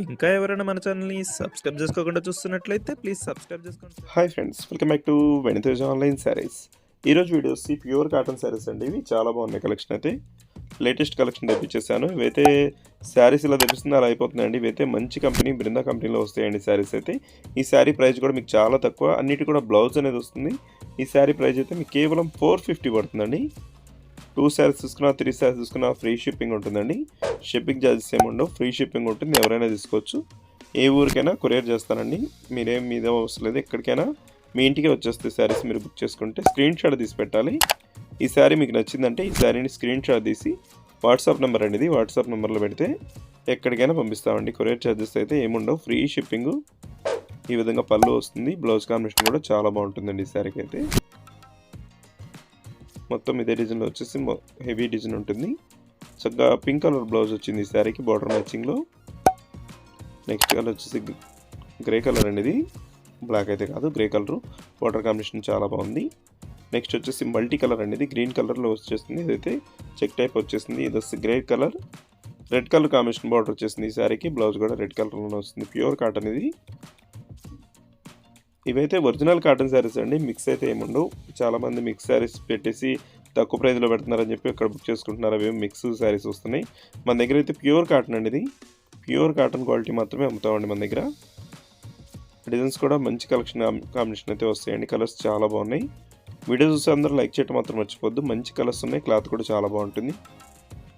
ఇంకా ఎవరైనా మన ఛానల్‌ని సబ్స్క్రైబ్ చేసుకోకుండా చూస్తున్నట్లయితే ప్లీజ్ సబ్స్క్రైబ్ చేసుకోండి. Hi friends, welcome back to వెనితేజ్ online saris. ఈరోజు వీడియో వచ్చి ప్యూర్ కాటన్ శారీస్ అండి. ఇవి చాలా బాగున్నాయి. కలెక్షన్ అయితే లేటెస్ట్ కలెక్షన్ తెప్పించేసాను. ఇవైతే శారీస్ ఇలా తెప్పిస్తుంది అలా అయిపోతున్నాయండి. ఇవైతే మంచి కంపెనీ బృందా కంపెనీలో వస్తాయండి శారీస్ అయితే. ఈ శారీ ప్రైస్ కూడా మీకు చాలా తక్కువ, అన్నిటి కూడా బ్లౌజ్ అనేది వస్తుంది. ఈ శారీ ప్రైస్ అయితే మీకు కేవలం 450 పడుతుందండి. 2 శారీస్ తీసుకున్నా 3 శారీస్ తీసుకున్నా ఫ్రీ షిప్పింగ్ ఉంటుందండి. షిప్పింగ్ ఛార్జెస్ ఏముండవు, ఫ్రీ షిప్పింగ్ ఉంటుంది. ఎవరైనా తీసుకోవచ్చు. ఏ ఊరికైనా కొరియర్ చేస్తానండి. మీరేం మీద అవసరం లేదు, ఎక్కడికైనా మీ ఇంటికి వచ్చేస్తాయి శారీస్. మీరు బుక్ చేసుకుంటే స్క్రీన్ షాట్ తీసి పెట్టాలి. ఈ శారీ మీకు నచ్చిందంటే ఈ శారీని స్క్రీన్ షాట్ తీసి వాట్సాప్ నెంబర్ అండి, ఇది వాట్సాప్ నెంబర్లో పెడితే ఎక్కడికైనా పంపిస్తామండి. కొరియర్ ఛార్జెస్ అయితే ఏముండవు, ఫ్రీ షిప్పింగ్. ఈ విధంగా పళ్ళు వస్తుంది. బ్లౌజ్ కాంబినేషన్ కూడా చాలా బాగుంటుందండి ఈ శారీకి అయితే. మొత్తం ఇదే డిజైన్లో వచ్చేసి హెవీ డిజైన్ ఉంటుంది. చక్కగా పింక్ కలర్ బ్లౌజ్ వచ్చింది ఈ శారీకి బార్డర్ మ్యాచింగ్లో. నెక్స్ట్ కలర్ వచ్చేసి గ్రే కలర్ అండి, ఇది బ్లాక్ అయితే కాదు, గ్రే కలర్ బార్డర్ కాంబినేషన్ చాలా బాగుంది. నెక్స్ట్ వచ్చేసి మల్టీ కలర్ అండి, ఇది గ్రీన్ కలర్లో వచ్చేస్తుంది. ఇదైతే చెక్ టైప్ వచ్చేసింది. ఇది వచ్చి grey colour, red colour combination border వచ్చేసింది ఈ శారీకి. బ్లౌజ్ కూడా రెడ్ కలర్లోనే వస్తుంది. ప్యూర్ కాటన్ ఇది. ఇవైతే ఒరిజినల్ కాటన్ శారీస్ అండి, మిక్స్ అయితే ఏముండవు. చాలామంది మిక్స్ శారీస్ పెట్టేసి తక్కువ ప్రైస్లో పెడుతున్నారని చెప్పి అక్కడ బుక్ చేసుకుంటున్నారు. అవి మిక్స్ శారీస్ వస్తున్నాయి. మన దగ్గర అయితే ప్యూర్ కాటన్ అండి, ఇది ప్యూర్ కాటన్ క్వాలిటీ మాత్రమే అమ్ముతామండి మన దగ్గర. డిజైన్స్ కూడా మంచి కలెక్షన్ కాంబినేషన్ అయితే వస్తాయండి. కలర్స్ చాలా బాగున్నాయి. వీడియో చూసి అందరూ లైక్ చేయడం మాత్రం మర్చిపోద్దు. మంచి కలర్స్ ఉన్నాయి, క్లాత్ కూడా చాలా బాగుంటుంది.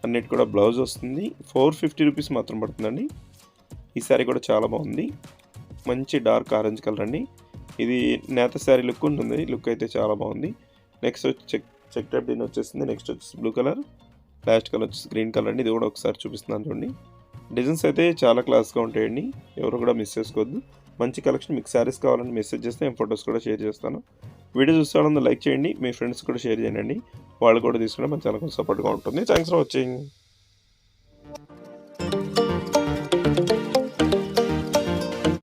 అన్నిటి కూడా బ్లౌజ్ వస్తుంది. 450 రూపీస్ మాత్రం పడుతుందండి. ఈ శారీ కూడా చాలా బాగుంది. మంచి డార్క్ ఆరెంజ్ కలర్ అండి. ఇది నేత శారీ లుక్ ఉంటుంది. లుక్ అయితే చాలా బాగుంది. నెక్స్ట్ వచ్చి చెక్ టైప్ డిజైన్ వచ్చేసింది. నెక్స్ట్ వచ్చేసి బ్లూ కలర్, లాస్ట్ కలర్ వచ్చేసి గ్రీన్ కలర్ అండి. ఇది కూడా ఒకసారి చూపిస్తున్నాను చూడండి. డిజైన్స్ అయితే చాలా క్లాస్గా ఉంటాయండి, ఎవరు కూడా మిస్ చేసుకోవద్దు. మంచి కలెక్షన్. మీకు శారీస్ కావాలని మెసేజ్ చేస్తే నేను ఫొటోస్ కూడా షేర్ చేస్తాను. వీడియో చూస్తాను లైక్ చేయండి, మీ ఫ్రెండ్స్ కూడా షేర్ చేయండి. వాళ్ళు కూడా తీసుకుంటే మన ఛానల్ సపోర్ట్గా ఉంటుంది. Thanks for watching.